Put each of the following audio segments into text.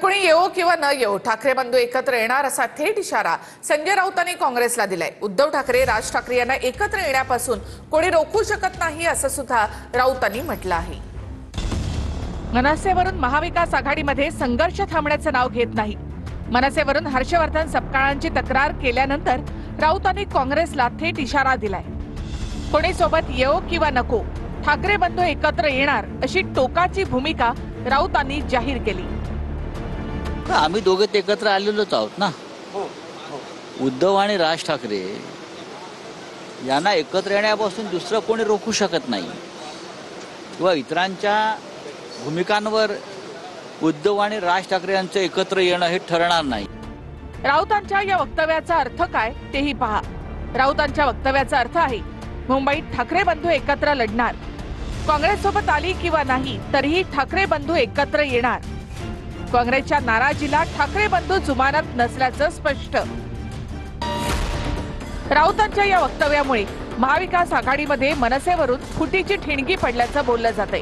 कोणी येवो किंवा न येवो ठाकरे बंधू एकत्र येणार असा थेट इशारा संजय राऊतांनी काँग्रेसला दिलाय। उद्धव ठाकरे राज ठाकरे यांना एकत्र येण्यापासून कोणी रोखू शकत नाही असं सुद्धा राऊतांनी म्हटलं आहे। मनसेवरून महाविकास आघाडीमध्ये संघर्ष थांबण्याचं नाव घेत नाही। मनसेवरून हर्षवर्धन सपकाळांची तक्रार केल्यानंतर राऊतांनी काँग्रेसला थेट इशारा दिलाय। कोणी सोबत येवो किंवा नको ठाकरे बंधू एकत्र येणार अशी टोकाची भूमिका राऊतांनी जाहीर केली। आम्ही दोघे एकत्र आलेलोच आहोत ना। उद्धव आणि राज ठाकरे यांना एकत्र येण्यापासून दुसरं कोणी रोखू शकत नाही किंवा इतरांच्या भूमिकांवर उद्धव आणि राज ठाकरे यांचं एकत्र येणं हे ठरणार नाही। राऊतांच्या या वक्तव्याचा अर्थ काय तेही पहा। राऊतांच्या वक्तव्याचा अर्थ आहे मुंबईत ठाकरे बंधू एकत्र लढणार, काँग्रेस सोबत आली किंवा नाही तरीही ठाकरे बंधू एकत्र येणार। काँग्रेसच्या नाराजीला ठाकरे बंधू जुमानत नसल्याचं स्पष्ट। राऊतांच्या या वक्तव्यामुळे महाविकास आघाडीमध्ये मनसेवरून फुटीची ठिणगी पडल्याचं बोललं जातंय।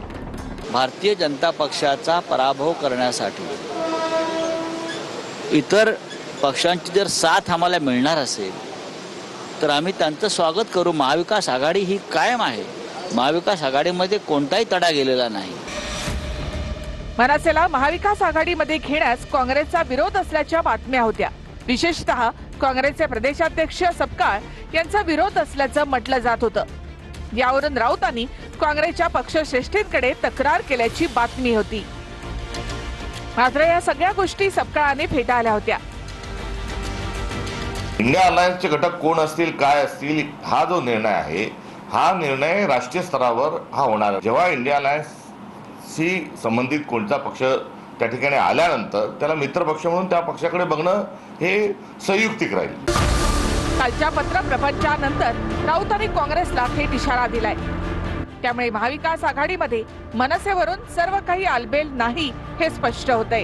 भारतीय जनता पक्षाचा पराभव करण्यासाठी इतर पक्षांची जर साथ आम्हाला मिळणार असेल तर आम्ही त्यांचं स्वागत करू। महाविकास आघाडी ही कायम आहे। महाविकास आघाडीमध्ये कोणताही तडा गेलेला नाही। मनसेला महाविकास आघाडीमध्ये घेण्यास काँग्रेसचा विरोध असल्याच्या बातम्या होत्या। विशेषतः काँग्रेसचे प्रदेशाध्यक्ष सपकाळ यांचा विरोध असल्याचं म्हटलं जात होतं। यावरून राऊतांनी काँग्रेसच्या पक्षश्रेष्ठींकडे तक्रार केल्याची बातमी होती। मात्र या सगळ्या गोष्टी सपकाळाने फेटाळल्या होत्या। इंडिया अलायन्सचे घटक कोण असतील, काय असतील, हा जो निर्णय आहे हा निर्णय राष्ट्रीय स्तरावर हा होणार आहे। जेव्हा इंडिया अलायन्सशी संबंधित कोणता पक्ष त्या ठिकाणी आल्यानंतर त्याला मित्रपक्ष म्हणून त्या पक्षाकडे बघणं हे संयुक्तिक राहील। कालच्या पत्र प्रपंचानंतर राऊतांनी काँग्रेसला थेट इशारा दिलाय। त्यामुळे महाविकास आघाडीमध्ये मनसेवरून सर्व काही आलबेल नाही हे स्पष्ट होतंय।